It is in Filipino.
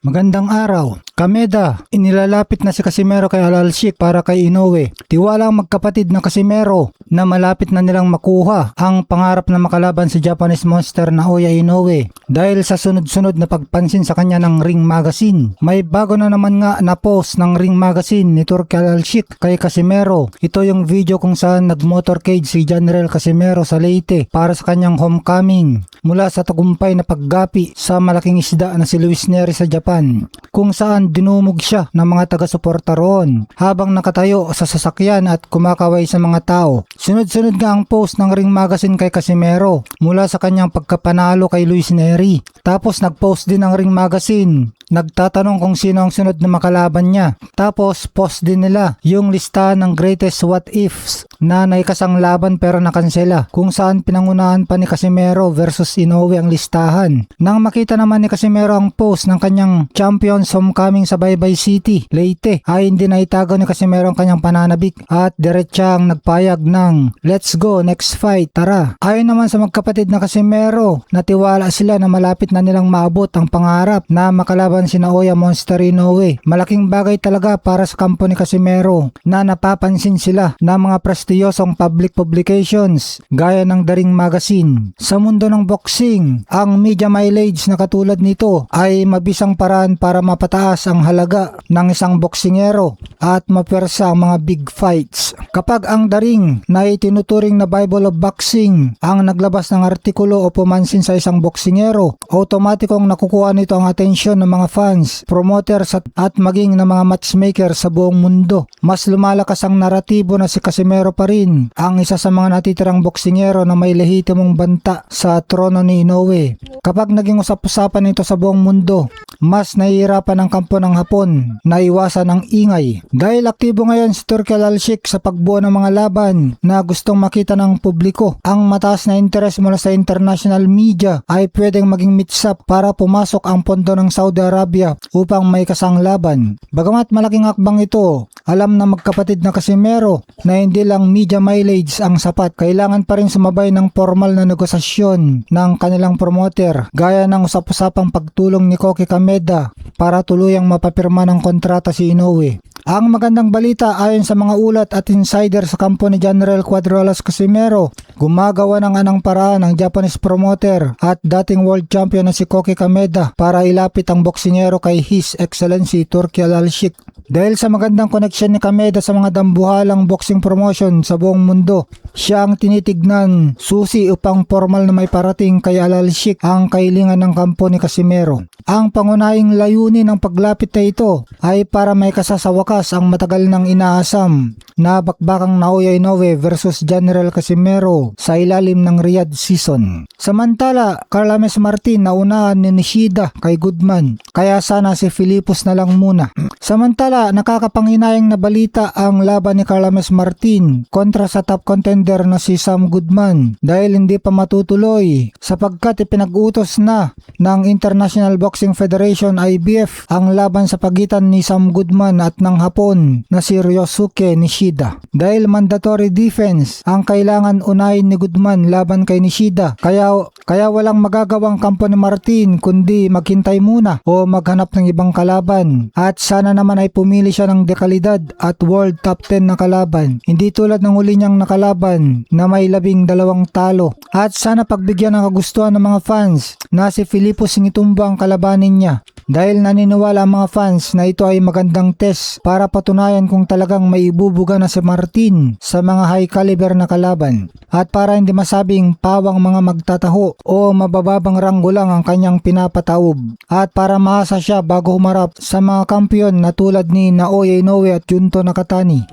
Magandang araw. Kameda, inilalapit na si Casimero kay Alalshik para kay Inoue. Tiwala ang magkapatid na Casimero na malapit na nilang makuha ang pangarap na makalaban si Japanese monster Naoya Inoue dahil sa sunod-sunod na pagpansin sa kanya ng Ring Magazine. May bago na naman nga na post ng Ring Magazine ni Turki Alalshik kay Casimero. Ito yung video kung saan nag-motorcade si General Casimero sa Leyte para sa kanyang homecoming mula sa tagumpay na paggapi sa malaking isda na si Luis Neri sa Japan, kung saan dinumog siya ng mga taga-suporta roon habang nakatayo sa sasakyan at kumakaway sa mga tao. Sunod-sunod nga ang post ng Ring Magazine kay Casimero mula sa kanyang pagkapanalo kay Luis Neri. Tapos nag-post din ang Ring Magazine, nagtatanong kung sino ang sunod na makalaban niya. Tapos post din nila yung listahan ng greatest what ifs na naikasang laban pero nakansela, kung saan pinangunahan pa ni Casimero versus Inoue ang listahan. Nang makita naman ni Casimero ang post ng kanyang Champions Homecoming sa Baybay City, Leyte, ay hindi na itago ni Casimero ang kanyang pananabik at diretsyang nagpayag ng "Let's go, next fight, tara." Ayon naman sa magkapatid na Casimero, natiwala sila na malapit na nilang maabot ang pangarap na makalaban si Naoya Monster Inoue. Malaking bagay talaga para sa kampo ni Casimero na napapansin sila ng mga prestiyosong public publications gaya ng The Ring Magazine. Sa mundo ng boxing, ang media mileage na katulad nito ay mabisang paraan para mapataas ang halaga ng isang boksingero at mapwersa ang mga big fights. Kapag ang The Ring na itinuturing na Bible of Boxing ang naglabas ng artikulo o pumansin sa isang boksingero, automatikong nakukuha nito ang atensyon ng mga fans, promoters at maging ng mga matchmaker sa buong mundo. Mas lumalakas ang naratibo na si Casimero pa rin ang isa sa mga natitirang boksingero na may lehitimong banta sa trono ni Inoue. Kapag naging usap-usapan ito sa buong mundo, mas nahihirapan ang kampo ng Hapon na iwasan ang ingay. Dahil aktibo ngayon si Turki Alalshik sa pagbuo ng mga laban na gustong makita ng publiko, ang mataas na interes mula sa international media ay pwedeng maging mitsap para pumasok ang pondo ng Saudi Arabia upang may kasang laban. Bagamat malaking hakbang ito, alam na magkapatid na Casimero na hindi lang media mileage ang sapat. Kailangan pa rin sumabay ng formal na negosasyon ng kanilang promoter gaya ng usap-usapang pagtulong ni Koki Kameda para tuluyang mapapirma ng kontrata si Inoue. Ang magandang balita ayon sa mga ulat at insider sa kampo ni General Cuadrolas Casimero, gumagawa ng anang paraan ng Japanese promoter at dating world champion na si Koki Kameda para ilapit ang boksingero kay His Excellency Turki Alalshik. Dahil sa magandang koneksyon ni Kameda sa mga dambuhalang boxing promotion sa buong mundo, siya ang tinitignan susi upang formal na may parating kay Alalshik ang kahilingan ng kampo ni Casimero. Ang pangunahing layunin ng paglapit na ito ay para may kasasawakas ang matagal ng inaasam na bakbakang Naoya Inoue versus General Casimero sa ilalim ng Riyadh season. Samantala, Carlames Martin naunahan ni Nishida kay Goodman, kaya sana si Philippus na lang muna. Samantala, nakakapanginayang na balita ang laban ni Carlames Martin kontra sa top contender na si Sam Goodman dahil hindi pa matutuloy sapagkat ipinag-utos na ng International Boxing Federation IBF ang laban sa pagitan ni Sam Goodman at ng Hapon na si Ryosuke Nishida. Dahil mandatory defense ang kailangan unahin ni Goodman laban kay Nishida, kaya walang magagawang kampo ni Martin kundi maghintay muna o maghanap ng ibang kalaban at sana naman ay pumili siya ng dekalidad at world top 10 na kalaban, hindi tulad ng uli niyang nakalaban na may 12 talo. At sana pagbigyan ng kagustuhan ng mga fans na si Philippus Ngitumbo ang kalabanin niya dahil naniniwala ang mga fans na ito ay magandang test para patunayan kung talagang may ibubuga na si Martin sa mga high caliber na kalaban at para hindi masabing pawang mga magtataho o mabababang ranggo lang ang kanyang pinapataob at para maasa siya bago humarap sa mga kampiyon na tulad ni Naoya Inoue at Junto Nakatani.